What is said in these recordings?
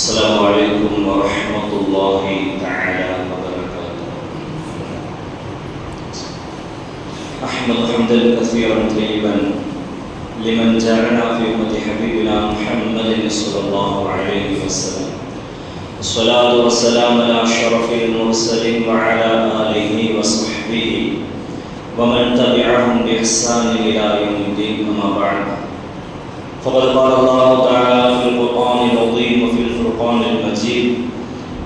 السلام عليكم ورحمة الله تعالى وبركاته. أحمد حمدا كثيرا طيبا لمن جعلنا في أمة حبيبنا محمد صلى الله عليه وسلم. الصلاة والسلام على أشرف المرسلين وعلى آله وصحبه ومن تبعهم بإحسان إلى يوم الدين. أما بعد، فقد قال الله تعالى في القرآن العظيم وفي الفرقان المجيد: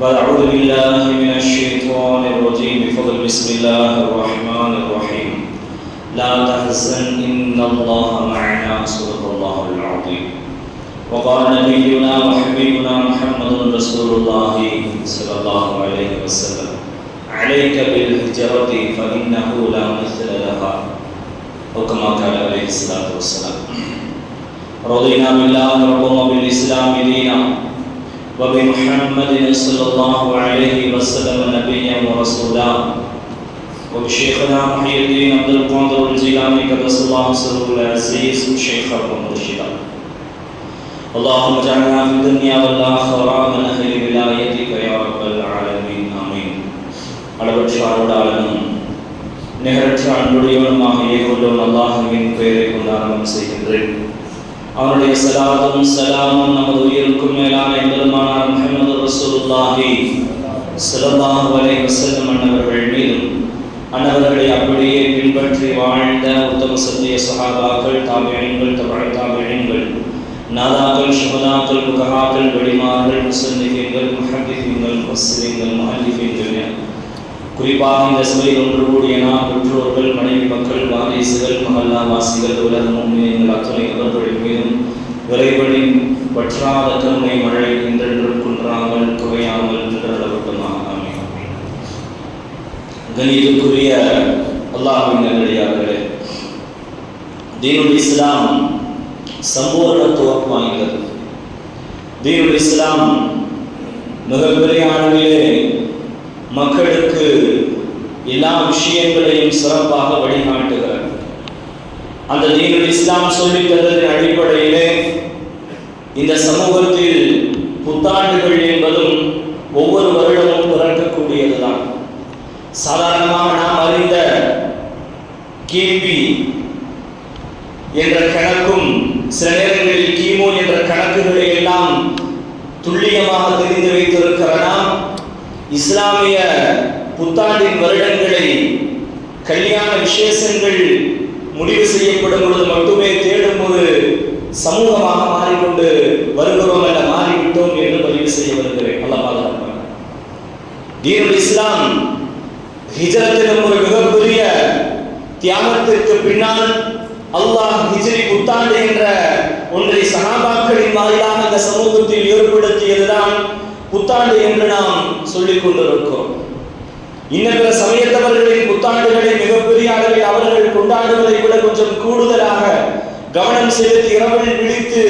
وأعوذ بالله من الشيطان الرجيم بفضل بسم الله الرحمن الرحيم. لا تحزن إن الله معنا صدق الله العظيم. وقال نبينا وحبيبنا محمد رسول الله صلى الله عليه وسلم: عليك بالهجرة فإنه لا مثل لها، أو كما قال عليه الصلاة والسلام. رضينا بالله ربا وبالإسلام دينا وبمحمد صلى الله عليه وسلم نبيا ورسولا وبشيخنا محي الدين عبد القادر الجيلاني قدس الله سره العزيز شيخا ومرشدا. اللهم اجعلنا في الدنيا والآخرة من أهل ولايتك يا رب العالمين. آمين. அளவற்ற அருளாளனும் நிகரற்ற அன்புடையவனுமாக ஏகோடும் அல்லாஹ்வின் பெயரை கொண்டு ஆரம்பம் செய்கின்றேன். அவனுடைய ஸலாத்தும் ஸலாமும் நமது உயிருக்கும் மேலான எம்பெருமானார் முஹம்மது ரசூலுல்லாஹி ஸல்லல்லாஹு அலைஹி வஸல்லம் அன்னவர்கள் மீதும், அன்னவர்களை அப்படியே பின்பற்றி வாழ்ந்த உத்தம சத்திய சஹாபாக்கள், தாபிஈன்கள், தபஅ தாபிஈன்கள், நாதாக்கள், ஷுஹதாக்கள், ஃபுகஹாக்கள், வலிமார்கள், முஸன்னிஃபீன்கள், முஹத்திஸீன்கள், முஃபஸ்ஸிரீன்கள், முஅல்லிஃபீன்கள், குறிப்பாக இந்த சபையில் ஒன்று கூடிய நாம் பெற்றோர்கள், மனைவி மக்கள், வாரிசுகள், மஹல்லாவாசிகள், உலக முஃமினீன்கள் அத்தனை அவர்களின் மீதும் விரைவழின் வற்றாத கருணை மழை என்றென்றும் குன்றாமல் குறையாமல் நின்றளவட்டுமாக. ஆமீன். கண்ணியத்துக்குரிய அல்லாஹ்வின் நல்லடியார்களே, தீனுல் இஸ்லாம் சம்பூர்ணத்துவம் வாய்ந்தது. தீனுல் இஸ்லாம் மிகப்பெரிய அளவிலே மக்களுக்கு எல்லா விஷயங்களையும் சிறப்பாக வழிகாட்டுகிறார். அந்த தீனுல் இஸ்லாம் சொல்லித் தந்ததின் அடிப்படையிலே இந்த சமூகத்தில் புத்தாண்டுகள் என்பதும் ஒவ்வொரு வருடமும் பிறக்கக்கூடியதுதான். சாதாரணமாக நாம் அறிந்த கிபி என்ற கணக்கும் சில நேரங்களில் கிமு என்ற கணக்குகளை எல்லாம் துல்லியமாக தெரிந்து வைத்திருக்கிற நாம் இஸ்லாமிய புத்தாண்டின் வருடங்களை கல்யாண விசேஷங்கள் முடிவு செய்யப்படும் பொழுது மட்டுமே தேடும் ஒரு சமூகமாக மாறிக்கொண்டு வருகிறோம் அல்ல, மாறிவிட்டோம் என்று பதிவு செய்ய வருகிறேன். அல்லாஹ் பாதுகாப்பார். தீனுல் இஸ்லாம் ஹிஜ்ரத்தின் ஒரு மிகப்பெரிய தியாகத்திற்கு பின்னால் அல்லாஹ் ஹிஜ்ரி புத்தாண்டு என்ற ஒன்றை சஹாபாக்களின் வாயிலாக இந்த சமூகத்தில் ஏற்படுத்தியதுதான் புத்தாண்டு என்று நாம் சொல்லிக் கொண்டிருக்கிறோம். இன்னும் பிற சமயத்தவர்களின் புத்தாண்டுகளை மிகப்பெரிய அளவில் அவர்கள் கொண்டாடுவதை விட கொஞ்சம் கூடுதலாக கவனம் செலுத்தி இரவில் விழித்து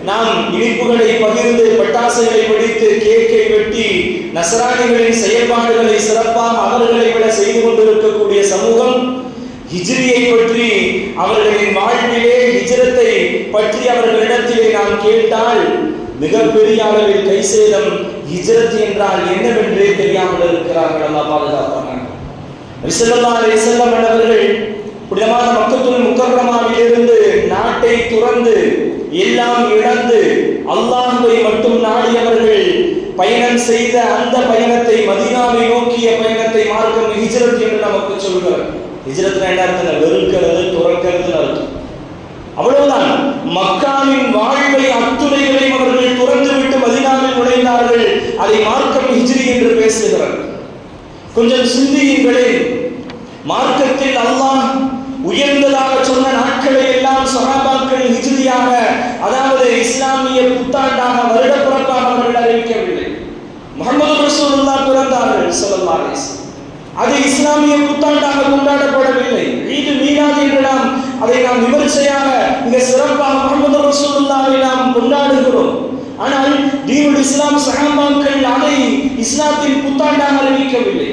நாம் இனிப்புகளை பகிர்ந்து பட்டாசுகளை வெடித்து கேக்கை வெட்டி நஸ்ரானிகளின் செயல்பாடுகளை சிறப்பாக அவர்களை விட செய்து கொண்டிருக்கக்கூடிய சமூகம் ஹிஜ்ரியை பற்றி, அவர்களின் வாழ்விலே ஹிஜ்ரத்தை பற்றி அவர்களிடத்திலே நாம் கேட்டால் மிகப்பெரிய அளவில் கைசேதம். ஹிஜ்ரத் என்றால் என்னவென்றே தெரியாமல் இருக்கிறார்கள். அல்லாஹ் பாதுகாப்பானாக. நபி ஸல்லல்லாஹு அலைஹி வஸல்லம் அவர்கள் புனிதமான மக்கத்துல் முக்கர்ரமாவிலிருந்து நாட்டை துறந்து எல்லாம் இழந்து அல்லாஹ்வை மட்டும் நாடியவர்கள் பயணம் செய்த அந்த பயணத்தை, மதீனாவை நோக்கிய பயணத்தை மார்க்கம் ஹிஜ்ரத் என்று நமக்கு சொல்கிறார். ஹிஜ்ரத் என்ன அர்த்தம்? வெறுக்கிறது, துறக்கிறது அர்த்தம். அவ்வளவுதான். மக்காவின் வாழ்வை அத்துணைகளையும் அவர்கள் துறந்து விட்டு மதீனாவில் நுழைந்தார்கள். அதை மார்க்கம் ஹிஜ்ரி என்று பேசுகிறார். கொஞ்சம் சிந்தியுங்களே, மார்க்கத்தில் அல்லாஹ் உயர்ந்ததாக சொன்ன நாட்களை எல்லாம் சஹாபாக்கள் ஹிஜ்ரியாக, அதாவது இஸ்லாமிய புத்தாண்டாக, வருட பிறப்பாக அவர்கள் அறிவிக்கவில்லை. முஹம்மது ரசூலுல்லாஹ் பிறந்தார்கள் ஸல்லல்லாஹு அலைஹி வஸல்லம். அது இஸ்லாமிய புத்தாண்டாக கொண்டாடப்படவில்லை. ஈது மீலாத் என்று அதை நாம் விமர்சையாக மிக சிறப்பாக முஹம்மது ரசூலுல்லாஹை நாம் கொண்டாடுகிறோம். ஆனால் தீனுல் இஸ்லாம் சஹாபாக்கள் அதை இஸ்லாத்தின் புத்தாண்டாக அறிவிக்கவில்லை.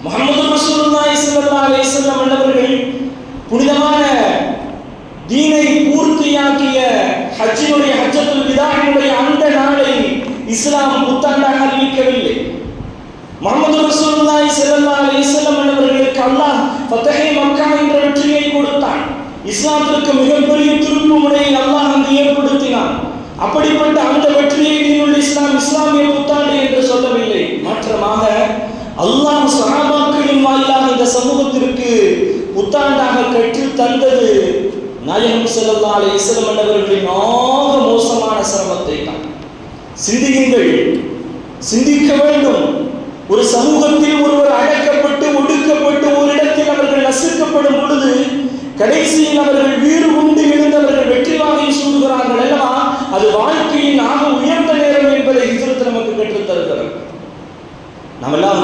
முஹம்மது ரசூலுல்லாஹி ஸல்லல்லாஹு அலைஹி வஸல்லம் அவர்கள் புனிதமான தீனை பூர்த்தியாக்கிய ஹஜ்ஜினுடைய ஹஜ்ஜத்துல் விதாயினுடைய அந்த நாளை இஸ்லாம் புத்தாண்டாக அறிவிக்கவில்லை. முஹம்மது ரசூலுல்லாஹி ஸல்லல்லாஹு அலைஹி வஸல்லம் அவர்களுக்கு அல்லாஹ் ஃபத்ஹே மக்கா என்ற வெற்றியை கொடுத்தான். இஸ்லாத்திற்கு மிகப்பெரிய திருப்பு முனையை அல்லாஹ் அங்கு ஏற்படுத்தினான். அப்படிப்பட்ட அந்த வெற்றியை தீனுல் இஸ்லாம் இஸ்லாமிய புத்தாண்டு என்று சொல்லவில்லை. மாற்றமாக அல்லாஹ் சஹாபாக்களின் வாயிலாக இந்த சமூகத்திற்கு புத்தாண்டாக கற்று தந்தது நாயகம் ஸல்லல்லாஹு அலைஹி வஸல்லம் அவர்களின் ஆக மோசமான சிரமத்தை தான். சிந்தியுங்கள், சிந்திக்க வேண்டும். ஒரு சமூகத்தில் ஒருவர் அடக்கப்பட்டு ஒடுக்கப்பட்டு ஒரு இடத்தில் அவர்கள் நசுக்கப்படும் பொழுது கடைசியில் அவர்கள் வீறு உண்டு எழுந்தவர்கள் வெற்றி வாகை சூடுகிறார்கள் அல்லவா? அது வாழ்க்கையின் ஆக உயர்ந்த நேரம் என்பதை ஹிஜ்ரத் நமக்கு கற்றுத் தருகிறது. நாமெல்லாம்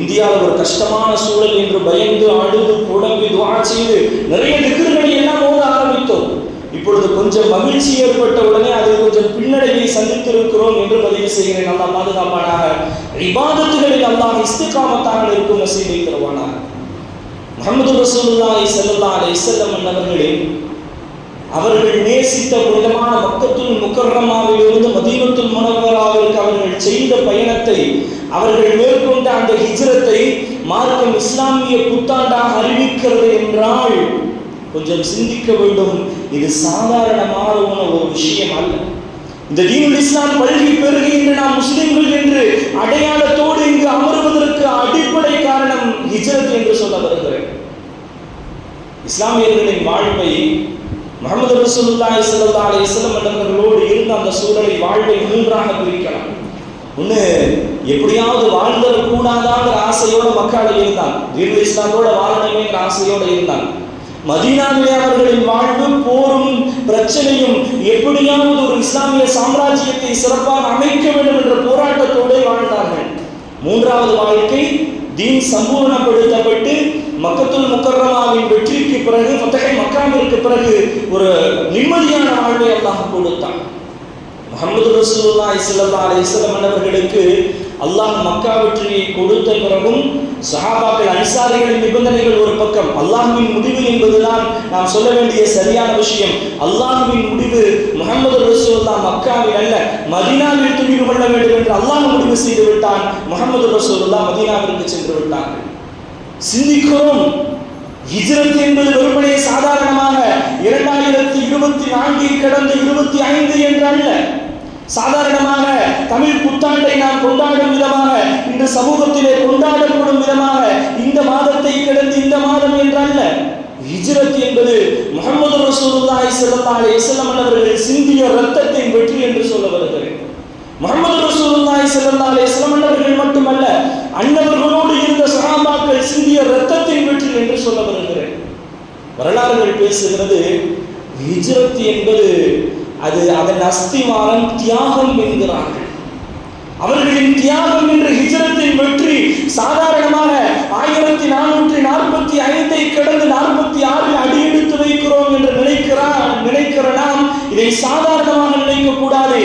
இந்தியாவில் ஒரு கஷ்டமான சூழல் என்று பயந்து அழுது புலம்பி துஆ செய்து நிறைய திக்ர்களை எல்லாம் ஓத ஆரம்பித்தோம். இப்பொழுது கொஞ்சம் மகிழ்ச்சி ஏற்பட்ட உடனே அது கொஞ்சம் பின்னடைவை சந்தித்திருக்கிறோம் என்று பதிவு செய்கிறேன். அல்லாஹ் பாதுகாப்பானாக. இபாதத்துகளில் அல்லாஹ் இஸ்திகாமத்தாக இருக்கும் நசீபை தருவானாக. முஹம்மது ரசூலுல்லாஹி ஸல்லல்லாஹு அலைஹி வஸல்லம் அவர்கள் நேசித்த புனிதமான மக்கத்துல் முக்கர்ரமாவில் இருந்து மதீனத்துல் முனவ்வராவிற்கு அவர்கள் செய்த பயணத்தை, அவர்கள் மேற்கொண்ட அந்த ஹிஜ்ரத்தை மார்க்கம் இஸ்லாமிய புத்தாண்டாக அறிவிக்கிறது என்றால் கொஞ்சம் சிந்திக்க வேண்டும். இது சாதாரணமான ஒரு விஷயம் அல்ல. இந்த தீனுல் இஸ்லாம் பல்கி பெருகி இன்று நாம் முஸ்லிம்கள் என்று அடையாளத்தோடு இங்கு அமர்வதற்கு அடிப்படை காரணம் ஹிஜ்ரத் என்று சொல்ல வருகிறேன். இஸ்லாமியர்களின் வாழ்வை முஹம்மது ரசூலுல்லாஹி ஸல்லல்லாஹு அலைஹி வஸல்லம் அவர்களோடு இருந்த அந்த சூழலை வாழ்வை மூன்றாக பிரிக்கலாம். ஒன்று, எப்படியாவது வாழ்ந்தர கூடாதாங்கிற ஆசையோட மக்கள் இருந்தாங்க. தீனுல் இஸ்லாமோட வாழணுமேங்கிற ஆசையோடு இருந்தாங்க. மதீனாவிலே அவர்களின் வாழ்வு போரும் பிரச்சனையும் எப்படியாவது ஒரு இஸ்லாமிய சாம்ராஜ்யத்தை சிறப்பாக அமைக்க வேண்டும் என்ற போராட்டத்தோடு வாழ்ந்தார்கள். மூன்றாவது வாழ்க்கை தீன் சம்பூர்ணப்படுத்தப்பட்டு மக்கத்துல் முக்கர்ரமாவின் வெற்றிக்கு பிறகு ஃபத்ஹே மக்காவிற்கு பிறகு ஒரு நிம்மதியான வாழ்வை அல்லாஹ் கொடுத்தான். முஹம்மது ரசூலுல்லாஹி ஸல்லல்லாஹு அலைஹி வஸல்லம் அவர்களுக்கு அல்லாஹ் மக்கா வெற்றியை கொடுத்த பிறகும் சஹாபாக்கள் அன்சாரிகளின் நிபந்தனைகள் ஒரு பக்கம், அல்லாஹ்வின் முடிவு என்பதுதான் நாம் சொல்ல வேண்டிய சரியான விஷயம். அல்லாஹ்வின் முடிவு முஹம்மது ரசூலுல்லாஹ் மக்காவில் அல்ல மதீனாவில் துணிவு கொள்ள வேண்டும் என்று அல்லாஹ் முடிவு செய்து விட்டான். முஹம்மது ரசூலுல்லாஹ் மதீனாவிற்கு சென்று விட்டார்கள். சிந்திக்கிறோம், ஹிஜ்ரத் என்பது வெறுமனே சாதாரணமாக 2024 கடந்து 25 என்று அல்ல. சாதாரணமாக தமிழ் புத்தாண்டை நாம் கொண்டாடும் விதமாக, இந்த சமூகத்திலே கொண்டாடப்படும் விதமாக இந்த மாதத்தை கடந்து இந்த மாதம் என்றல்ல. ஹிஜ்ரத் என்பது முஹம்மது ரசூலுல்லாஹி ஸல்லல்லாஹு அலைஹி வஸல்லம் அவர்கள் சிந்திய இரத்தத்தின் வெற்றி என்று சொல்ல வருகிறேன். முஹம்மது ரசூலுல்லாஹி ஸல்லல்லாஹு அலைஹி வஸல்லம் அவர்கள் மட்டுமல்ல, அன்னவர்களோடு இருந்த சஹாபாக்கள் சிந்திய இரத்தத்தின் வெற்றி என்று சொல்ல வருகிறேன். வரலாறுகள் பேசுகிறது, ஹிஜ்ரத் என்பது அது அதன் அஸ்திவாரம் தியாகம் என்கிறார்கள். அவர்களின் தியாகம் என்ற ஹிஜ்ரத்தின் வெற்றி சாதாரணமாக 1445 கடந்து 46 அடியெடுத்து வைக்கிறோம் என்று நினைக்கிற நாம் இதை சாதாரணமாக நினைக்க கூடாது.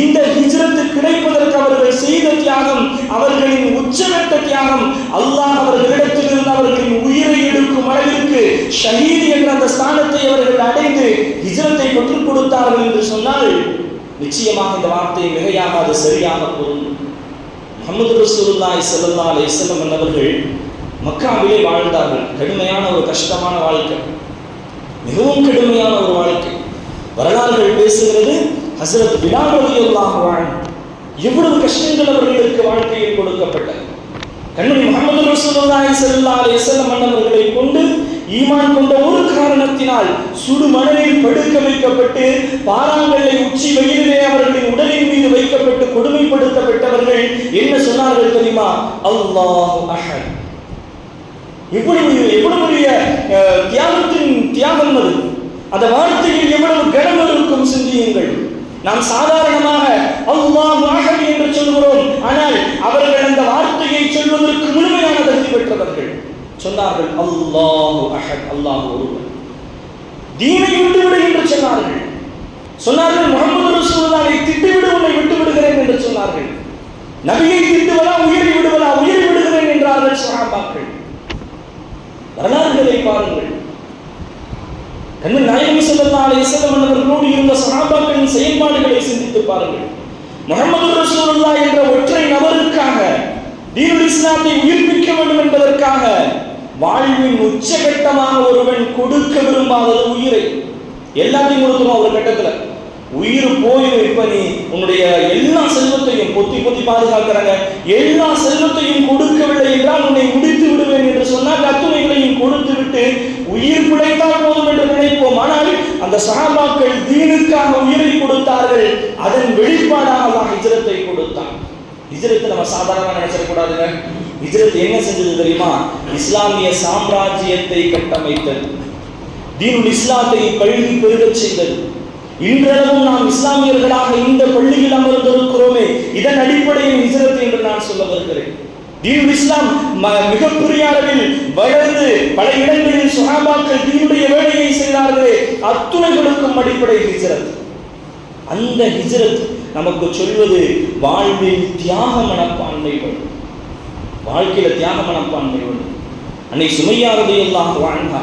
இந்த ஹிஜ்ரத்து கிடைப்பதற்கு அவர்கள் செய்த தியாகம், அவர்களின் உச்சகட்ட தியாகம், அல்லாஹ் அவர்களிடத்தில் இருந்து அவர்களின் உயிரை எடுக்கும் அளவிற்கு ஷஹீத் என்ற அந்த ஸ்தானத்தை அவர்கள் அடைந்து ஹிஜ்ரத்தை பெற்றுக் கொடுத்தார்கள் என்று சொன்னால் நிச்சயமாக இந்த வார்த்தை மிகையாக அது சரியாக பொருந்தும். முஹம்மது ரசூலுல்லாஹி ஸல்லல்லாஹு அலைஹி வஸல்லம் அவர்கள் மக்காவிலே வாழ்ந்தார்கள். கடுமையான ஒரு கஷ்டமான வாழ்க்கை, மிகவும் கடுமையான ஒரு வாழ்க்கை. வரலாறுகள் பேசுகிறது, ஹஸ்ரத் பிலால் ரலியல்லாஹு அன்ஹு எவ்வளவு கஷ்டங்கள் அவர்களுக்கு வாழ்க்கையில் கொடுக்கப்பட்டது. கண்மணி முஹம்மது ரசூலுல்லாஹி ஸல்லல்லாஹு அலைஹி வஸல்லம் அவர்களை கொண்டு ஈமான் கொண்ட ஒரு காரணத்தினால் சுடு மணலில் படுக்க வைக்கப்பட்டு பாறாங்கல்லை உச்சி வெயிலிலே அவர்களின் உடலின் மீது வைக்கப்பட்டு கொடுமைப்படுத்தப்பட்டவர்கள் என்ன சொன்னார்கள் தெரியுமா? அல்லாஹு அஹத். எவ்வளவு தியாகத்தின் தியாகம் அது! அந்த வார்த்தையில் எவ்வளவு கனம் இருக்கும் சிந்தியுங்கள். நாம் சாதாரணமாக அல்லாஹு அஹத் என்று சொல்கிறோம், ஆனால் அவர்கள் அந்த வார்த்தையை சொல்வதற்கு முழுமையான தகுதி பெற்றவர்கள். சொன்னார்கள் அல்லாஹு அஹத், அல்லாஹ் ஒருவன். தீனை விட்டுவிடு என்று சொன்னார்கள். முஹம்மது ரசூலுல்லாஹை திட்டுவிடு, உன்னை விட்டு விடுகிறேன் என்று சொன்னார்கள். நபியை திட்டுவதா உயிரை விடுவதா? உயிரை விடுகிறேன் என்றார்கள் சஹாபாக்கள். வரலாறுகளை பாருங்கள். கண்மணி நாயகம் ஸல்லல்லாஹு அலைஹி வஸல்லம் அவர்களோடு இருந்த சஹாபாக்களின் செயல்பாடுகளை சிந்தித்து பாருங்கள். முஹம்மது ரசூலுல்லாஹ் என்ற ஒற்றை நபருக்காக தீனுல் இஸ்லாத்தை உயிர்ப்பிக்க வேண்டும் என்பதற்காக வாழ்வின் உச்சகட்டமாக ஒருவன் கொடுக்க விரும்பாதது உயிரை. எல்லாத்தையும் கொடுத்துருவோம் ஒரு கட்டத்துல. உயிர் போயிடும். இப்ப நீ உன்னுடைய எல்லா செல்வத்தையும் பொத்தி பொத்தி பாதுகாக்கிறாங்க, எல்லா செல்வத்தையும் கொடுக்கவில்லை என்றால் உன்னை முடித்து விடுவேன் என்று சொன்னால் அத்துணைகளையும் கொடுத்து விட்டு உயிர் பிழைத்தால் போதும் என்று நினைப்போம். ஆனால் அந்த சஹாபாக்கள் தீனுக்காக உயிரை கொடுத்தார்கள். அதன் வெளிப்பாடாக அல்லாஹ் ஹிஜ்ரத்தை கொடுத்தான். ஹிஜ்ரத்தை நம்ம சாதாரணமாக நினைச்சிடக்கூடாதுங்க. ஹிஜ்ரத் என்ன செஞ்சது தெரியுமா? இஸ்லாமிய சாம்ராஜ்யத்தை கட்டமைத்தது, தீனுல் இஸ்லாத்தை பள்ளி பெருகச் செய்தது. இன்றளவும் நாம் இஸ்லாமியர்களாக இந்த பள்ளியில் அமர்ந்திருக்கிறோமே, இதன் அடிப்படையில் ஹிஜ்ரத் என்று நான் சொல்ல வருகிறேன். தீனுல் இஸ்லாம் மிகப்பெரிய அளவில் வளர்ந்து பல இடங்களில் சஹாபாக்கள் தீனுடைய வேலையை செய்தார்களே, அத்துணைகளுக்கும் அடிப்படை ஹிஜ்ரத். அந்த ஹிஜ்ரத் நமக்கு சொல்வது வாழ்வில் தியாக மனப்பான்மை வேண்டும், வாழ்க்கையில தியாக மனப்பான்மை வேண்டும். அன்னை சுமையா ரலியல்லாஹு அன்ஹா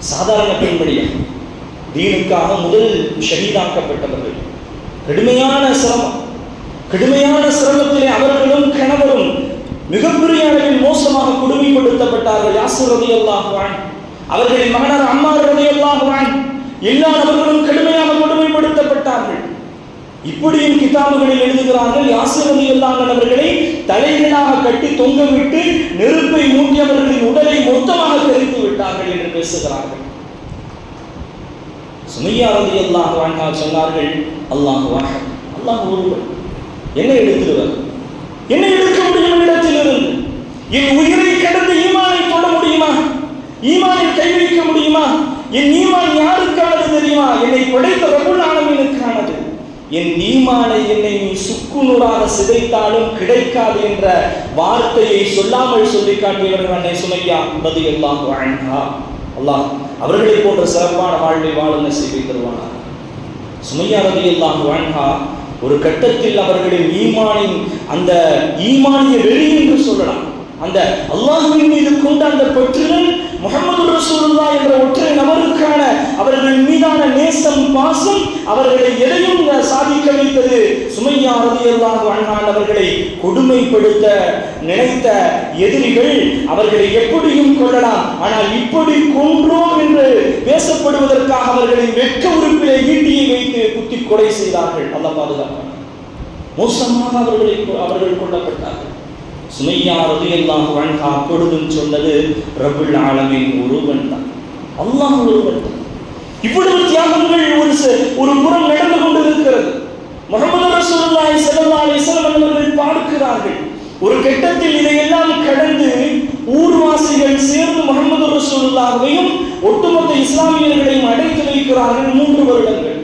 சாதாரண பெண்மணியா, தீனுக்காக முதலில் ஷஹீதாக்கப்பட்டவர்கள். கடுமையான சிரமத்திலே அவர்களும் கணவரும் மிகப்பெரிய அளவில் மோசமாக கொடுமைப்படுத்தப்பட்டார்கள். யாசிர் ரலியல்லாஹு அன்ஹு, அவர்களின் மகனார் அம்மார் ரலியல்லாஹு அன்ஹு, எல்லா நபர்களும் கடுமையாக கொடுமைப்படுத்தப்பட்டார்கள். இப்படியும் கிதாபுகளில் எழுதுகிறார்கள், யாசிர் ரலியல்லாஹு அன்ஹு அவர்களை தலைகீழாக கட்டி தொங்கவிட்டு நெருப்பை மூட்டி அவர்களின் உடலை மொத்தமாக கரித்து விட்டார்கள் என்று பேசுகிறார்கள். சுமையா ரலியல்லாஹு அன்ஹா சொன்னார்கள், அல்லாஹு அஹத், அல்லாஹ் ஒருவன், என்ன எடுத்துடுவார், என்ன எடுக்க முடியும் இடத்திலிருந்து? என் உயிரை கடந்து ஈமானை தொட முடியுமா? ஈமானை கை வைக்க முடியுமா? என் ஈமான் யாருக்கானது தெரியுமா? என்னை படைத்த ரப்புல் ஆலமீனுக்கானது. என் ஈமானை என்னை நீ சுக்குநூறாக சிதைத்தாலும் கிடைக்காது என்ற வார்த்தையை சொல்லாமல் சொல்லி காட்டியவர்கள் அன்னை சுமையா ரலியல்லாஹு அன்ஹா. அல்லாஹ் அவர்களை போன்ற சிறப்பான வாழ்வை வாழ நசீபை தருவானார். சுமையா ரலியல்லாஹு அன்ஹா ஒரு கட்டத்தில் அவர்களின் ஈமானின் அந்த ஈமானிய வெறி என்று சொல்லலாம், அந்த அல்லாஹ்வின் மீது கொண்ட அந்த பற்றுதல், முஹம்மது ரசூலுல்லாஹ் என்ற ஒற்றை நபருக்கான அவர்கள் மீதான நேசம், பாசம் அவர்களை எதையும் சாதிக்க வைத்தது. சுமையா ரலியல்லாஹு அன்ஹா அவர்களை கொடுமைப்படுத்த நினைத்த எதிரிகள் அவர்களை எப்படியும் கொள்ளலாம், ஆனால் இப்படி கொன்றோம் என்று பேசப்படுவதற்காக அவர்களின் வெட்க உறுப்பிலே ஈட்டியை வைத்து குத்தி கொலை செய்தார்கள். அல்லாஹ் பாதுகாப்பார். மோசமாக அவர்கள் கொல்லப்பட்டார்கள். சுமையா ரலியல்லாஹு அன்ஹா அப்பொழுதும் சொன்னது, ரப்புல் ஆலமீன் ஒருவன் தான், அல்லாஹ் ஒருவன் தான். இவ்வளவு தியாகங்கள் ஒரு புறம் நடந்து கொண்டிருக்கிறது. முஹம்மது ரசூலுல்லாஹி ஸல்லல்லாஹு அலைஹி வஸல்லம் அவர்கள் பார்க்கிறார்கள். ஒரு கட்டத்தில் இதையெல்லாம் கடந்து ஊர்வாசிகள் சேர்ந்து முஹம்மது ரசூலுல்லாஹையும் ஒட்டுமொத்த இஸ்லாமியர்களையும் அடைத்து வைக்கிறார்கள். 3 வருடங்கள்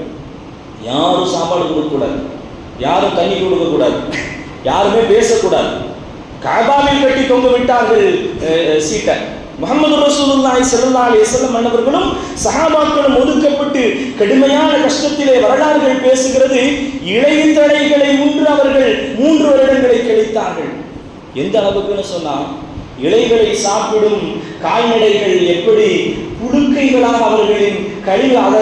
யாரும் சாப்பாடு கொடுக்கக்கூடாது, யாரும் தண்ணி கொடுக்கக்கூடாது, யாருமே பேசக்கூடாது. காபாவில் கட்டி தொங்க விட்டார்கள் சீட்டை. முஹம்மது ரசூலுல்லாஹி ஸல்லல்லாஹு அலைஹி வஸல்லம் அன்னவர்களும் சஹாபாக்களும் ஒதுக்கப்பட்டு கடுமையான கஷ்டத்திலே வரலாறுகள் பேசுகிறது. இளைத்தடைகளை உண்டு அவர்கள் 3 வருடங்களை கழித்தார்கள். எந்த அளவுக்குன்னு சொன்னா, இலைகளை சாப்பிடும் கால்நடைகள் எப்படி புழுக்கைகளாக அவர்களின்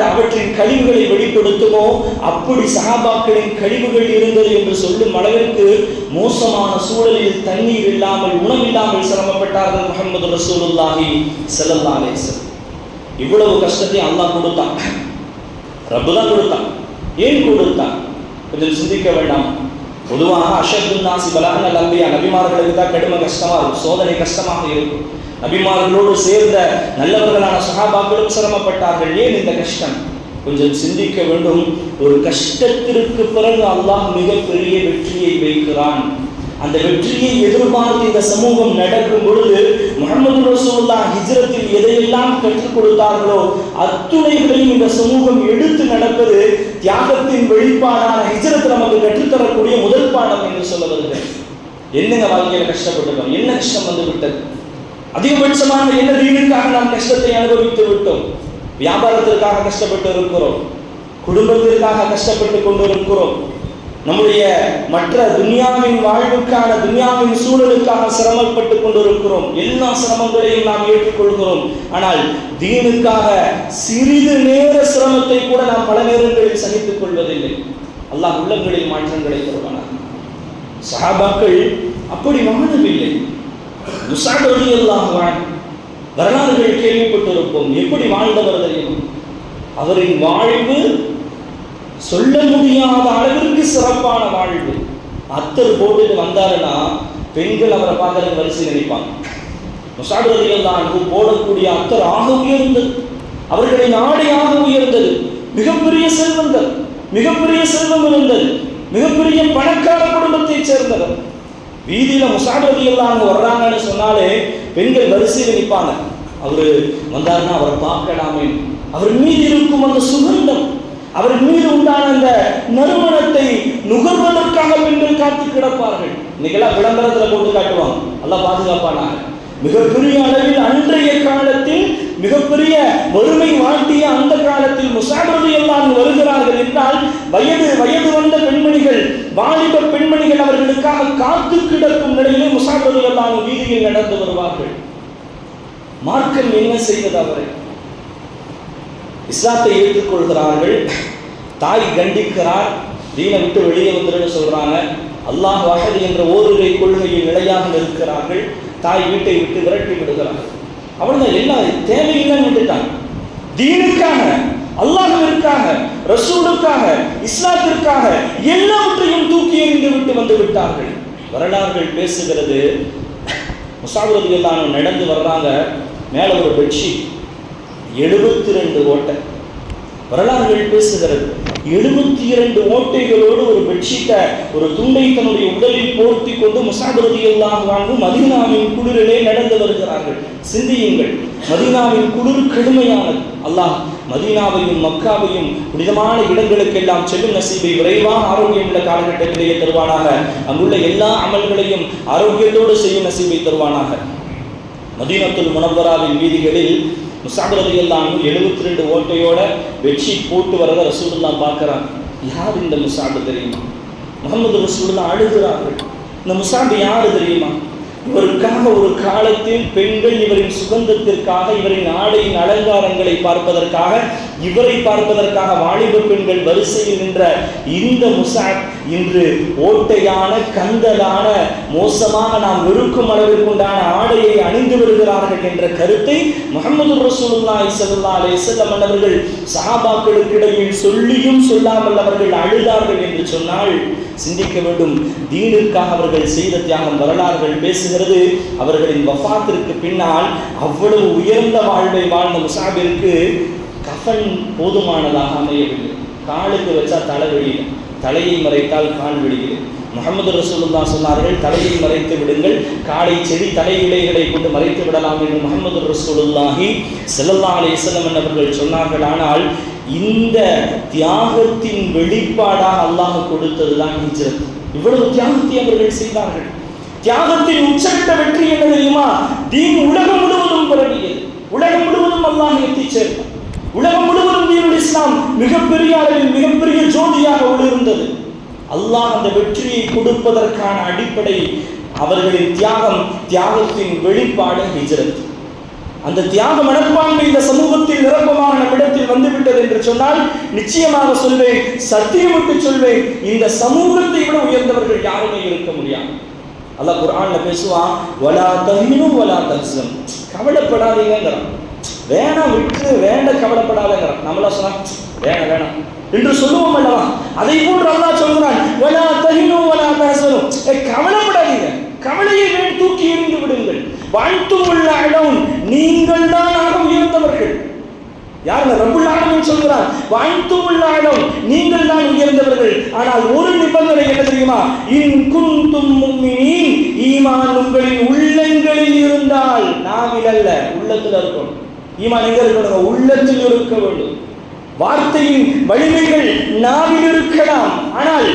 அவற்றின் கழிவுகளை வெளிப்படுத்துமோ அப்படி சஹாபாக்களின் கழிவுகள் இருந்தது என்று சொல்லும் அளவிற்கு மோசமான சூழலில் தண்ணீர் இல்லாமல் உணவில்லாமல் சிரமப்பட்டார்கள் முஹம்மது ரசூலுல்லாஹி ஸல்லல்லாஹு அலைஹி வஸல்லம். இவ்வளவு கஷ்டத்தை அல்லாஹ் கொடுத்தான், ரப்பு தான் கொடுத்தான். ஏன் கொடுத்தான்? கொஞ்சம் சிந்திக்க வேண்டாம். பொதுவாக அஷத்துன் நாஸி பலாஅல் அன்பியா, நபிமார்களுக்கு தான் கடுமை கஷ்டமா இருக்கும், சோதனை கஷ்டமாக இருக்கும். நபிமார்களோடு சேர்ந்த நல்லவர்களான சஹாபாக்களும் சிரமப்பட்டார்கள். ஏன் இந்த கஷ்டம்? கொஞ்சம் சிந்திக்க வேண்டும். ஒரு கஷ்டத்திற்கு பிறகு அல்லாஹ் மிகப்பெரிய வெற்றியை வைக்கிறான். அந்த வெற்றியை எதிர்பார்த்து இந்த சமூகம் நடக்கும் பொழுது முஹம்மது ரசூலுல்லாஹ் ஹிஜ்ரத்தில் எதையெல்லாம் கற்றுக் கொடுத்தார்களோ அத்துணைகளையும் இந்த சமூகம் எடுத்து நடப்பது தியாகத்தின் வெளிப்பாடான ஹிஜ்ரத் நமக்கு கற்றுத்தரக்கூடிய முதல் பாடம் என்று சொல்ல வருகிறேன். என்னங்க வாழ்க்கையில கஷ்டப்பட்டுட்டோம், என்ன கஷ்டம் வந்து விட்டது? அதிகபட்சமாக என்ன தீனுக்காக நாம் கஷ்டத்தை அனுபவித்து விட்டோம்? வியாபாரத்திற்காக கஷ்டப்பட்டு இருக்கிறோம், குடும்பத்திற்காக கஷ்டப்பட்டு கொண்டிருக்கிறோம், நம்முடைய மற்ற துன்யாவின் வாழ்வுக்கான துன்யாவின் சூழலுக்காக சிரமப்பட்டு கொண்டிருக்கிறோம். எல்லா சிரமங்களையும் நாம் ஏற்றுக்கொள்கிறோம். ஆனால் தீனுக்காக சிறிது நேர சிரமத்தை கூட நாம் பல நேரங்களில் சகித்துக் கொள்வதில்லை. அல்லாஹ் உள்ளங்களில் மாற்றங்களை தருவானாக. சஹாபாக்கள் அப்படி வாழவில்லை. முஸஅப் ரலியல்லாஹு அன்ஹு வரலாறுகள் கேள்விப்பட்டிருப்போம். எப்படி வாழ்ந்தவர் தெரியுமா? அவரின் வாழ்வு சொல்ல முடியாத அளவிற்கு சிறப்பான வாழ்வு. அத்தர் போட்டு வந்தாருன்னா பெண்கள் அவரை பார்க்கறது வரிசையில் நினைப்பாங்க. முஸஅப் ரலியல்லாஹு அன்ஹு போடக்கூடிய அத்தர் ஆக உயர்ந்தது, அவர்களின் ஆடையாக உயர்ந்தது. மிகப்பெரிய செல்வங்கள், மிகப்பெரிய செல்வம் இருந்தது, மிகப்பெரிய பணக்கார குடும்பத்தை சேர்ந்தவர். வீதியில முஸஅப் ரலியல்லாஹு அன்ஹு வர்றாங்கன்னு சொன்னாலே பெண்கள் வரிசையில் நிற்பாங்க. அவரு வந்தாருன்னா அவரை பார்க்கலாமே, அவர் மீது இருக்கும் அந்த சுகந்தம், அவர் மீது உண்டான அந்த நறுமணத்தை நுகர்வதற்காக பெண்கள் காத்து கிடப்பார்கள். இன்னைக்கெல்லாம் விளம்பரத்துல போட்டு காட்டுவாங்க, அல்லாஹ் பாதுகாப்பானாங்க. மிகப்பெரிய அளவில் அன்றைய காலத்தில் மிகப்பெரிய வறுமை வாட்டிய அந்த காலத்தில் முஸஅப் ரலியல்லாஹு அன்ஹு வருகிறார்கள் என்றால் வயது வந்த பெண்மணிகள், வாலிப பெண்மணிகள் அவர்களுக்காக காத்து கிடக்கும் நிலையிலே முஸஅப் ரலியல்லாஹு அன்ஹு வீதியில் நடந்து வருவார்கள். மார்க்கம் என்ன செய்வது? அவரை இஸ்லாத்தை ஏற்றுக்கொள்கிறார்கள். தாய் கண்டிக்கிறார், தீனை விட்டு வெளியே வந்துருன்னு சொல்றாங்க. அல்லாஹ் வஹது என்ற ஓரிரை கொள்கையில் நிலையாக இருக்கிறார்கள். தாய் வீட்டை விட்டு விரட்டி விடுகிறார்கள். அவ்வளவுதான், எல்லாம் தேவையில்லைன்னு விட்டுட்டாங்க. தீனுக்காக, அல்லாஹ்விற்காக, ரசூலுக்காக, இஸ்லாத்திற்காக எல்லாவற்றையும் தூக்கி எறிந்து விட்டு வந்து விட்டார்கள். வரலாறுகள் பேசுகிறது. முஸஅப் ரலியல்லாஹு அன்ஹு நடந்து வர்றாங்க, மேல ஒரு பெட்ஷீட், 72 ஓட்டை. வரலாறுகள் பேசுகிறது, 72 ஓட்டைகளோடு ஒரு பெட்ஷீட்டை, ஒரு துண்டை தன்னுடைய உடலில் போர்த்தி கொண்டு முஸஅப் ரலியல்லாஹு அன்ஹு மதீனாவின் குளிரிலே நடந்து வருகிறார்கள். சிந்தியுங்கள், மதீனாவின் குளிர் கடுமையானது. அல்லாஹ் மதீனாவையும் மக்காவையும் புனிதமான இடங்களுக்கெல்லாம் செல்லும் நசீபை விரைவாக ஆரோக்கியம் உள்ள காலகட்டத்திலேயே தருவானாக. அங்குள்ள எல்லா அமல்களையும் ஆரோக்கியத்தோடு செய்யும் நசீபை தருவானாக. மதீனத்துல் முனவ்வராவின் வீதிகளில் முஸஅப் ரலியல்லாஹு அன்ஹு 72 ஓட்டையோட பெட்ஷீட் போட்டு வரத ரசூலுல்லாஹ் பார்க்கறாங்க. யார் இந்த முஸஅப் தெரியுமா? முஹம்மது ரசூலுல்லாஹ் அழுகிறார்கள். இந்த முஸஅப் யார் தெரியுமா? இவருக்காக ஒரு காலத்தில் பெண்கள் இவரின் சுகந்தத்திற்காக, இவரின் ஆடையின் அலங்காரங்களை பார்ப்பதற்காக, இவரை பார்ப்பதற்காக வாலிப பெண்கள் வரிசையில் நின்ற இந்த முஸஅப் இன்று ஓட்டையான, கந்தலான, மோசமாக நாம் வெறுக்கும் அளவிற்கு உண்டான ஆடையை அணிந்து வருகிறார்கள் என்ற கருத்தை முஹம்மது ரசூலுல்லாஹி ஸல்லல்லாஹு அலைஹி வஸல்லம் அவர்கள் சஹாபாக்களுக்கு இடையில் சொல்லியும் சொல்லாமல் அவர்கள் அழுதார்கள் என்று சொன்னால் சிந்திக்க வேண்டும். தீனுக்காக அவர்கள் செய்த தியாகம் வரலாறுகள் பேசுகிறது. அவர்களின் வஃபாத்திற்கு பின்னால் அவ்வளவு உயர்ந்த வாழ்வை வாழ்ந்த முஸஅபிற்கு கஃன் போதுமானதாக அமையவில்லை. காலுக்கு வச்சா தலை வெளியில, தலையை மறைத்தால் கால் வெளியில. முஹம்மது ரசூலுல்லாஹ் சொன்னார்கள், தலையை மறைத்து விடுங்கள், காலை செடி தலை இலைகளை கொண்டு மறைத்து விடலாம் என்று முஹம்மது ரசூலுல்லாஹி ஸல்லல்லாஹு அலைஹி வஸல்லம் அவர்கள் சொன்னார்கள். ஆனால் இந்த தியாகத்தின் வெளிப்பாடாக அல்லாஹ் கொடுத்ததுதான் ஹிஜ்ரத். இவ்வளவு தியாகத்தை அவர்கள் செய்தார்கள். தியாகத்தின் உச்சகட்ட வெற்றி என்ன தெரியுமா? தீன் உலகம் முழுவதும் பரவியது. உலகம் முழுவதும் அல்லாஹ் எத்தி சேர்த்தார். உலகம் முழுவதும் தீனுல் இஸ்லாம் மிகப்பெரிய அளவில் மிகப்பெரிய ஜோதியாக ஒளிர்ந்தது. அல்லாஹ் அந்த வெற்றியை கொடுப்பதற்கான அடிப்படை அவர்களின் தியாகம், தியாகத்தின் வெளிப்பாடு ஹிஜ்ரத். அந்த தியாக மனப்பான்மை இந்த சமூகத்தில் நிரப்பமாக நம்மிடத்தில் வந்துவிட்டது என்று சொன்னால் நிச்சயமாக சொல்வேன், சத்தியமிட்டு சொல்வேன், இந்த சமூகத்தை விட உயர்ந்தவர்கள் யாருமே இருக்க முடியாது. அல்லாஹ் குர்ஆன்ல பேசுவான், வலா தஹினு வலா தஹ்சன், கவலைப்படாதீங்கங்கறான். வேணாம் விட்டு வேண்ட கவலைப்படாதங்கறான். நம்மள சொன்னா வேணாம் என்று சொல்லுவோம் அல்லவா? அதை போன்று அல்லாஹ் சொல்கிறான், வலா தஹினு வலா தஹ்சனு, கவலைப்படாதீங்க, கவலையை தூக்கி எறிந்து விடுங்கள். வஅன்துமுல் அலௌன், நீங்கள் தான் ஆக உயர்ந்தவர்கள். யார்? ரப்புல் ஆலமீன் சொல்கிறார், வஅன்துமுல் அலௌன், நீங்கள் தான் உயர்ந்தவர்கள். ஆனால் ஒரு நிபந்தனை என்ன தெரியுமா? இன் குன்தும் முஃமினீன், ஈமான் உங்களின் உள்ளங்களில் இருந்தால். நாவில் அல்ல, உள்ளத்தில் இருக்கணும். ஈமான் எங்க இருக்கணும்? உள்ளத்தில் இருக்க வேண்டும். வார்த்தையின் வலிமைகள் நாவில் இருக்கலாம், ஆனால்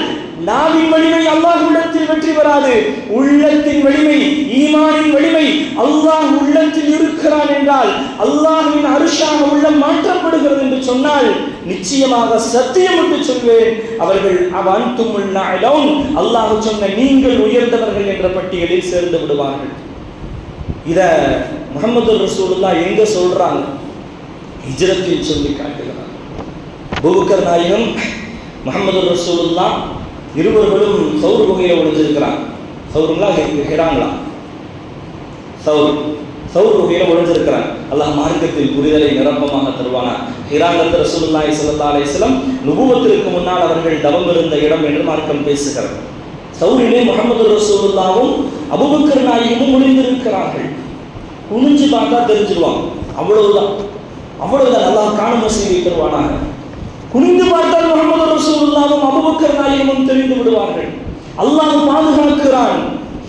நாவின் வலிமை அல்லாஹ்விடத்தில் வெற்றி பெறாது. உள்ளத்தின் வலிமை, ஈமானின் வலிமை, அல்லாஹ் உள்ளத்தில் இருக்கிறான் என்றால் அல்லாஹ்வின் அர்ஷாக உள்ளம் மாற்றப்படுகிறது என்று சொன்னால் நிச்சயமாக சத்தியமிட்டு சொல்வேன், அவர்கள் வஅன்துமுல் அலௌன், அல்லாஹ் சொன்ன நீங்கள் உயர்ந்தவர்கள் என்ற பட்டியலில் சேர்ந்து விடுவார்கள். இத முஹம்மது ரசூலுல்லாஹ் எங்க சொல்றாங்க? ஹிஜ்ரத்தில் சொல்லி காட்டுகிறார். அபூபக்கர் நாயகம் முஹம்மது ரசூலுல்லாஹ் இருவர்களும் சௌர் குகையில் ஒளிஞ்சிருக்கிறாங்க. சௌருங்களா ஹிராங்களா? சௌர் குகையில் ஒளிஞ்சிருக்கிறாங்க. அல்லாஹ் மார்க்கத்தில் புரிதலை நிரப்பமாக தருவானா. ஹிராங்கத்து ரசூலுல்லாஹி ஸல்லல்லாஹு அலைஹி வஸல்லம் நுபுவத்திற்கு முன்னால் அவர்கள் தவம் இருந்த இடம் என்று மார்க்கம் பேசுகிறது. சௌரிலே முஹம்மது ரசூலுல்லாஹும் அபூபக்கர் நாயகமும் ஒளிந்திருக்கிறார்கள். குனிஞ்சு பார்த்தா தெரிஞ்சிருவாங்க. அவ்வளவுதான். அல்லாஹ் காணும் வசதியை தருவானாக. குனிந்து பார்த்தால் முஹம்மது ரசூலுல்லாஹும் அபூபக்கர் நாயகமும் தெரிந்து விடுவார்கள். அல்லாஹ் பாதுகாக்கிறான்.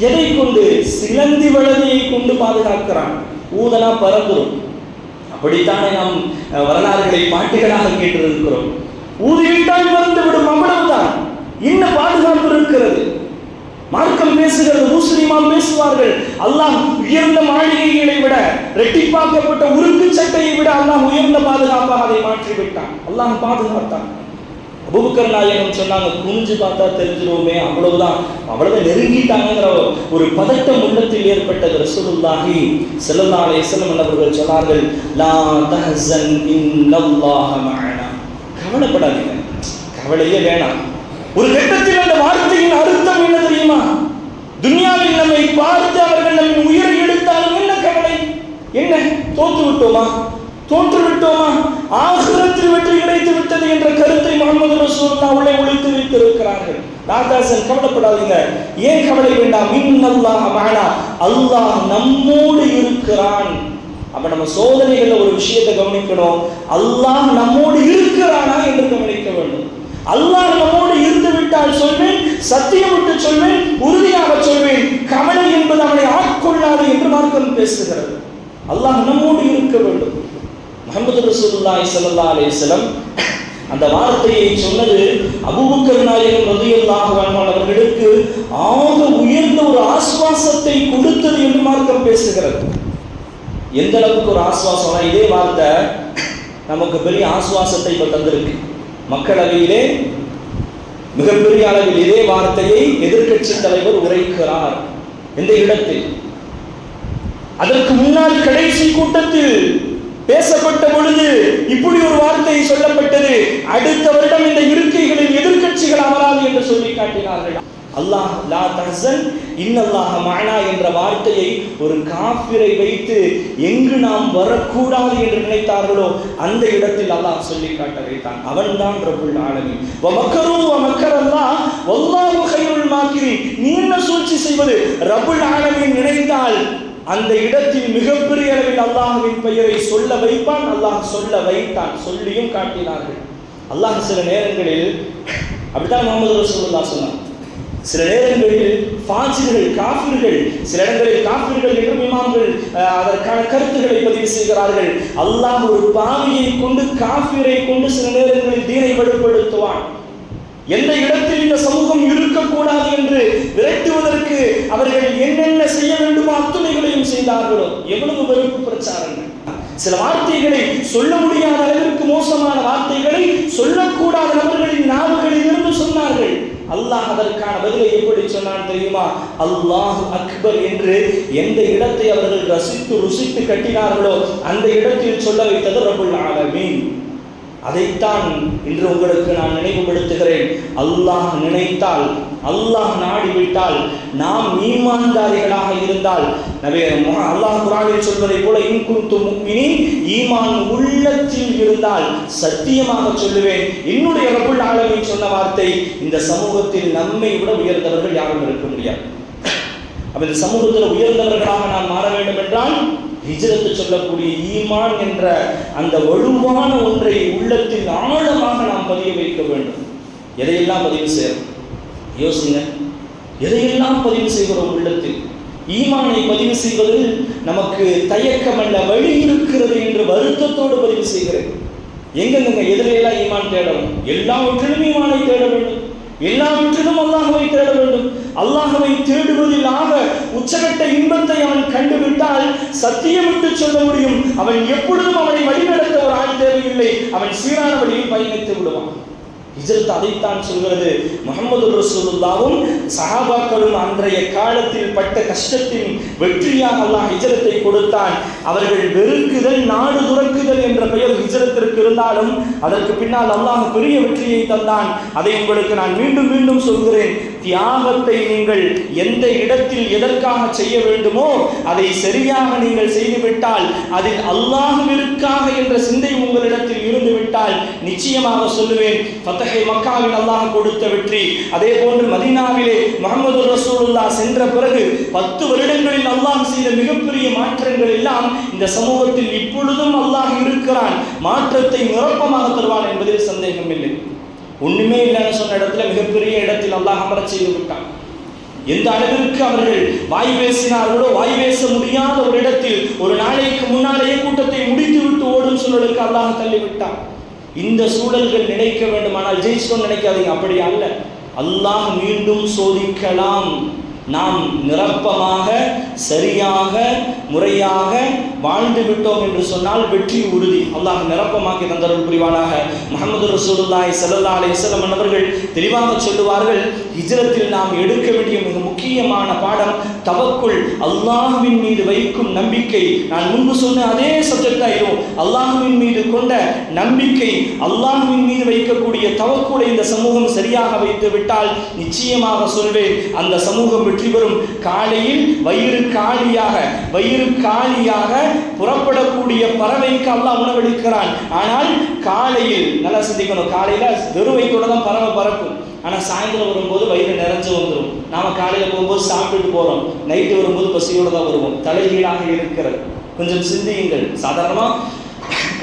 எதை கொண்டு? சிலந்தி வலதையை கொண்டு பாதுகாக்கிறான். ஊதனா பறந்துரும். அப்படித்தானே நாம் வரலாறுகளை பாட்டுகளாக கேட்டிருக்கிறோம். ஊதிவிட்டால் பறந்து விடும், அவ்வளவுதான். இன்னும் பாதுகாப்பு இருக்கிறது. மார்க்கம் பேசுகிறது, முஸ்லிமாம் பேசுவார்கள். அல்லாஹ் உயர்ந்த மாளிகைகளை விட, ரெட்டிப்பாக்கப்பட்ட உருக்கு சட்டையை விட அல்லாஹ் உயர்ந்த பாதுகாப்பாக அதை மாற்றிவிட்டான். அல்லாஹ் பாதுகாத்தான். அபூபக்கர் நாயகம் சொன்னாங்க, குனிஞ்சு பார்த்தா தெரிஞ்சிருவோமே, அவ்வளவுதான் நெருங்கிட்டாங்கிற ஒரு பதட்டம் உள்ளத்தில் ஏற்பட்டது. ரசூலுல்லாஹி ஸல்லல்லாஹு அலைஹி வஸல்லம் அவர்கள் சொன்னார்கள், லா தஹஸன் இன்னல்லாஹ மஅனா. கவலைப்படாதீங்க, கவலையே வேணாம். ஒரு கட்டத்தில் அந்த வார்த்தையின் அர்த்தம் என்ன தெரியுமா? துன்யாவில் நம்மை பார்த்து அவர்கள் நம்மை உயிரை எடுத்தாலும் என்ன கவலை? என்ன தோற்று விட்டோமா? ஆகிரத்தில் வெற்றி கிடைத்து விட்டது என்ற கருத்தை முஹம்மது ரசூலுல்லாஹ் உள்ளே ஒளித்து வைத்திருக்கிறார்கள். நாதாசன் கவலைப்படாதீங்க. ஏன் கவலை வேண்டாம்? இன்னல்லாஹ மஅனா, அல்லாஹ் நம்மோடு இருக்கிறான். அப்ப நம்ம சோதனைகள்ல ஒரு விஷயத்தை கவனிக்கணும். அல்லாஹ் நம்மோடு இருக்கிறானா என்று கவனிக்க வேண்டும். அல்லாஹ் நம்மோடு இருந்து விட்டால் சொல்வேன், சத்தியம் விட்டு சொல்வேன், உறுதியாக சொல்வேன், கவலை என்பது அவனை ஆட்கொள்ளாது என்று மார்க்கம் பேசுகிறது. அல்லாஹ் நம்மோடு இருக்க வேண்டும். முஹம்மது ரசூலுல்லாஹி ஸல்லல்லாஹு அலைஹி வஸல்லம் அந்த வார்த்தையை சொன்னது அபூபக்கர் நாயகம் ரலியல்லாஹு அன்ஹு அவர்களுக்கு ஆக உயர்ந்த ஒரு ஆஸ்வாசத்தை கொடுத்தது என்று மார்க்கம் பேசுகிறது. எந்த அளவுக்கு ஒரு ஆஸ்வாசம்! இதே வார்த்தை நமக்கு பெரிய ஆஸ்வாசத்தை இப்ப தந்திருக்கு. மக்களவையிலே மிகப்பெரிய அளவில் இதே வார்த்தையை எதிர்க்கட்சி தலைவர் உரைக்கிறார். எந்த இடத்தில்? அதற்கு முன்னால் கடைசி கூட்டத்தில் பேசப்பட்ட பொழுது இப்படி ஒரு வார்த்தை சொல்லப்பட்டது. அடுத்த வருடம் இந்த இருக்கைகளில் எதிர்க்கட்சிகள் அமராது என்று சொல்லி காட்டினார்கள். அல்லாஹ் லா தஹஸன் இன்னல்லாஹ மஅனா என்ற வார்த்தையை ஒரு காஃபிரை வைத்து எங்கு நாம் வரக்கூடாது என்று நினைத்தார்களோ அந்த இடத்தில் அல்லாஹ் சொல்லி காட்ட வைத்தான். அவன்தான் ரப்புல் ஆலமீன். வமக்கரு வமக்கரல்லாஹ் வல்லாஹு கைருல் மாக்கிரீன். நீ என்ன சூழ்ச்சி செய்வது? ரப்புல் ஆலமீன் நினைத்தால் அந்த இடத்தில் மிகப்பெரிய அளவில் அல்லாஹ்வின் பெயரை சொல்ல வைப்பான். அல்லாஹ் சொல்ல வைத்தான். சொல்லியும் காட்டினார்கள். அல்லாஹ் சில நேரங்களில் அப்படித்தான் முஹம்மது ரசூலுல்லாஹ் சொன்னார். சில நேரங்களில் ஃபாஜிர்கள், காஃபிர்கள், சில இடங்களில் காஃபிர்கள் என்றும் இமாம்கள் அதற்கான கருத்துக்களை பதிவு செய்கிறார்கள். அல்லாஹ் ஒரு பாவியை கொண்டு, காஃபிரை கொண்டு சில நேரங்களில் தீனை வலுப்படுத்துவான். எந்த இடத்தில் இந்த சமூகம் இருக்கக்கூடாது என்று விரட்டுவதற்கு அவர்கள் என்னென்ன செய்ய வேண்டுமோ அத்துணைகளையும் செய்தார்களோ. எவ்வளவு வெறுப்பு பிரச்சாரங்கள்! சில வார்த்தைகளை சொல்ல முடியாத அளவிற்கு மோசமான வார்த்தைகளை சொல்லக்கூடாத நபர்களின் நாவுகளில் இருந்து சொன்னார்கள். அல்லாஹ் அதற்கான பதிலை எப்படி சொன்னான் தெரியுமா? அல்லாஹ் அக்பர் என்று எந்த இடத்தை அவர்கள் ருசித்து கட்டினார்களோ அந்த இடத்தில் சொல்ல வைத்தது ரப்புல் ஆலமீன். அதைத்தான் இன்று உங்களுக்கு நான் நினைவுபடுத்துகிறேன். அல்லாஹ் நினைத்தால், அல்லாஹ் நாடிவிட்டால், நாம் ஈமான்தாரிகளாக இருந்தால், அல்லாஹ் குர்ஆனில் சொல்வதை போல இன் குன்தும் முஃமினீன், ஈமான் உள்ளத்தில் இருந்தால் சத்தியமாக சொல்லுவேன், என்னுடைய ரப்புல் ஆலமீன் சொன்ன வார்த்தை, இந்த சமூகத்தில் நம்மை விட உயர்ந்தவர்கள் யாரும் இருக்க முடியாது. அப்ப இந்த சமூகத்தில் உயர்ந்தவர்களாக நாம் மாற வேண்டும் என்றால் ஹிஜ்ரத் சொல்லக்கூடிய ஈமான் என்ற அந்த வலுவான ஒன்றை உள்ளத்தில் ஆழமாக நாம் பதிய வைக்க வேண்டும். எதையெல்லாம் பதிவு செய்யறோம்? யோசிங்க. எதையெல்லாம் பதிவு செய்கிறோம் உள்ளத்தில்? ஈமானை பதிவு செய்வது நமக்கு தயக்கம் அல்ல, வழி இருக்கிறது என்று வருத்தத்தோடு பதிவு செய்கிறேன். எங்கெங்க எதிரையெல்லாம் ஈமான் தேடணும்? எல்லாவற்றிலும் ஈமானை தேட வேண்டும். எல்லாவற்றிலும் அல்லாஹ்வை தேட வேண்டும். அல்லாஹ்வை தேடுவதில் ஆக உச்சகட்ட இன்பத்தை அவன் கண்டுவிட்டால் சத்தியமிட்டு சொல்ல முடியும், அவன் எப்பொழுதும் அவனை வழிநடத்த ஒரு ஆள் தேவையில்லை, அவன் சீரான வழியில் பயணித்து விடுவான். ஹிஜ்ரத் அதைத்தான் சொல்கிறது. முஹம்மது ரசூலுல்லாஹ்வும் சஹாபாக்களும் அன்றைய காலத்தில் பட்ட கஷ்டத்தின் வெற்றியாக அல்லாஹ் ஹிஜ்ரத்தை கொடுத்தான். அவர்கள் வெறுக்குதல், நாடு துறக்குதல் என்ற பெயர் ஹிஜ்ரத்திற்கு இருந்தாலும் அதற்கு பின்னால் அல்லாஹ் பெரிய வெற்றியை தந்தான். அதை உங்களுக்கு நான் மீண்டும் மீண்டும் சொல்கிறேன். தியாகத்தை நீங்கள் எந்த இடத்தில் எதற்காக செய்ய வேண்டுமோ அதை சரியாக நீங்கள் செய்துவிட்டால், அதில் அல்லாஹ்விற்காக என்ற சிந்தை உங்களிடத்தில் இருந்துவிட்டால், நிச்சயமாக சொல்லுவேன், ஃபத்ஹே மக்காவில் அல்லாஹ் கொடுத்த வெற்றி, அதே போன்று மதீனாவிலே முஹம்மது ரசூலுல்லாஹ் சென்ற பிறகு 10 வருடங்களில் அல்லாஹ் செய்த மிகப்பெரிய மாற்றங்கள் எல்லாம் இந்த சமூகத்தில் இப்பொழுதும் அல்லாஹ் இருக்கிறான், மாற்றத்தை நிரப்பமாக தருவான் என்பதில் சந்தேகம் இல்லை. ஒண்ணுமே இல்லைன்னு சொன்ன இடத்துல மிகப்பெரிய இடத்தில் அல்லாஹ் அமர செய்து விட்டான். எந்த அளவிற்கு அவர்கள் வாய் பேசினார்களோ, வாய் பேச முடியாத ஒரு இடத்தில் ஒரு நாளைக்கு முன்னாலேயே கூட்டத்தை முடித்து விட்டு ஓடும் சூழலுக்கு அல்லாஹ் தள்ளிவிட்டான். இந்த சூழல்கள் நினைக்க வேண்டுமானால் ஜெயிச்சோம் நினைக்காதீங்க, அப்படி அல்ல. அல்லாஹ் மீண்டும் சோதிக்கலாம். நாம் நிரப்பமாக சரியாக முறையாக வாழ்ந்து விட்டோம் என்று சொன்னால் வெற்றி உறுதி. அல்லாஹ் நிரப்பமாக்கி தந்தருள் புரிவானாக. முஹம்மது ரசூலுல்லாஹி ஸல்லல்லாஹு அலைஹி வஸல்லம் அவர்கள் தெளிவாக சொல்லுவார்கள், ஹிஜ்ரத்தில் நாம் எடுக்க வேண்டிய மிக முக்கியமான பாடம் தவக்குல், அல்லாஹ்வின் மீது வைக்கும் நம்பிக்கை. நான் முன்பு சொன்ன அதே சப்ஜெக்ட் ஆயிரும். அல்லாஹ்வின் மீது கொண்ட நம்பிக்கை, அல்லாஹ்வின் மீது வைக்கக்கூடிய தவக்குலை இந்த சமூகம் சரியாக வைத்து விட்டால் நிச்சயமாக சொல்வேன், அந்த சமூகம் வெற்றி பெறும். காலையில் வயிறு காலியாக புறப்படக்கூடிய பறவைக்கு அல்லாஹ் உணவளிக்கிறான். ஆனால் காலையில் நல்லா சிந்திக்கணும், காலையில வெறும் வயிற்றோட தான் பறவை பறக்கும். ஆனால் சாயந்தரம் வரும்போது வயிறு நிறைஞ்சு வந்துடும். நாம காலையில் போகும்போது சாப்பிட்டுட்டு போகிறோம், நைட்டு வரும்போது பசியோடு தான் வருவோம். தலைகீழாக இருக்கிறது. கொஞ்சம் சிந்தியுங்கள். சாதாரணமாக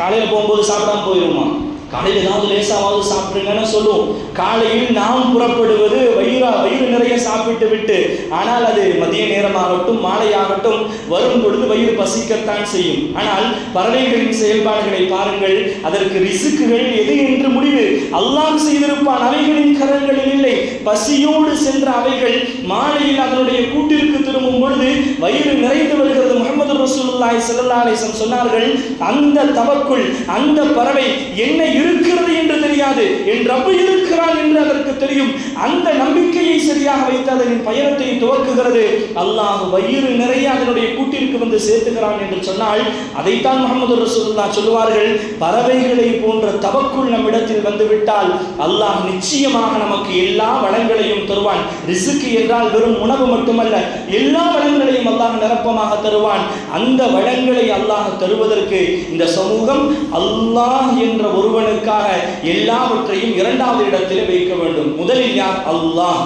காலையில் போகும்போது சாப்பிடாம போயிடுமா? காலையில் ஏதாவது லேசாவது சாப்பிடுங்கன்னு சொல்லுவோம். காலையில் நாம் புறப்படுவது வயிறு நிறைய சாப்பிட்டு விட்டு, ஆனால் அது மதிய நேரமாகட்டும் மாலையாகட்டும் வரும் பொழுது வயிறு பசிக்கத்தான் செய்யும். ஆனால் பறவைகளின் செயல்பாடுகளை பாருங்கள், அதற்கு ரிசுக்குகள் எது என்று முடிவு அல்லாஹ் செய்திருப்பான், அவைகளின் கரங்களில் இல்லை. பசியோடு சென்ற அவைகள் மாலையில் அதனுடைய கூட்டிற்கு திரும்பும் பொழுது வயிறு நிறைந்து வருகிறது. முஹம்மது ரசூலுல்லாஹி ஸல்லல்லாஹு அலைஹி வஸல்லம் சொன்னார்கள், அந்த தவக்குல், அந்த பறவை என்ன இருக்கிறது என்று தெரியாது, என் ரப்பு இருக்கிறான் என்று அதற்கு தெரியும். அந்த நம்பிக்கையை சரியாக வைத்து அதன் பயணத்தை துவக்குகிறது. அல்லாஹ் வயிறு நிறைய அதனுடைய கூட்டிற்கு வந்து சேர்த்துகிறான் என்று சொன்னால், அதைத்தான் முஹம்மது ரசூலுல்லாஹ் சொல்லுவார்கள், பறவைகளை போன்ற தவக்குல் நம்மிடத்தில் வந்துவிட்டால் அல்லாஹ் நிச்சயமாக நமக்கு எல்லா வளங்களையும் தருவான். ரிஸ்க் என்றால் வெறும் உணவு மட்டுமல்ல, எல்லா வளங்களையும் அல்லாஹ் நிரப்பமாக தருவான். அந்த வளங்களை அல்லாஹ் தருவதற்கு இந்த சமூகம் அல்லாஹ் என்ற ஒருவனுக்காக எல்லாவற்றையும் இரண்டாவது இடத்தில் வைக்க வேண்டும். முதலில் யார்? அல்லாஹ்.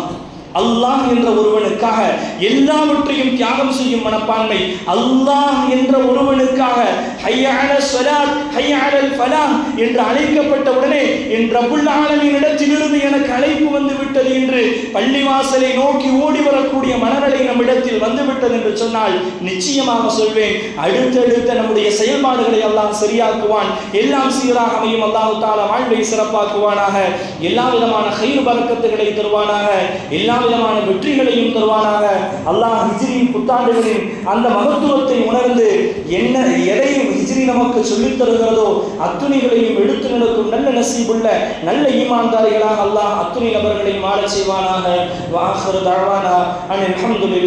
அல்லாஹ் என்ற ஒருவனுக்காக எல்லாவற்றையும் தியாகம் செய்யும் மனப்பான்மை. அல்லாஹ் என்ற ஒருவனுக்காக ஹய்ய அலஸ் ஸலாத் ஹய்ய அலல் ஃபலாஹ் என்று அழைக்கப்பட்ட உடனே என் ரப்புல் ஆலமீன் இடத்திலிருந்து எனக்கு அழைப்பு வந்து விட்டது என்று பள்ளிவாசலை நோக்கி ஓடி வரக்கூடிய மனநிலை நம்மிடத்தில் வந்துவிட்டது என்று சொன்னால் நிச்சயமாக சொல்வேன், அடுத்தடுத்த நம்முடைய செயல்பாடுகளை அல்லாஹ் சரியாக்குவான். எல்லாம் சீராக அமையும். அல்லாஹ் தஆலா வாழ்வை சிறப்பாக்குவானாக. எல்லா விதமான கைர் பரக்கத்துகளை தருவானாக. எல்லா விதமான வெற்றிகளையும் தருவானாக. அல்லாஹ் ஹிஜ்ரி புத்தாண்டுகளின் அந்த மகத்துவத்தை உணர்ந்து எதையும் ஹிஜ்ரி நமக்கு சொல்லித் தருகிறதோ அத்துணைகளையும் எடுத்து நடக்கும் நல்ல நசீபுள்ள நல்ல ஈமான்தாரிகளாக அல்லாஹ் அத்துணை நபர்களையும் வாழச் செய்வானாக. வஆஹிரு தஅவானா அனில் ஹம்துலில்லாஹ்.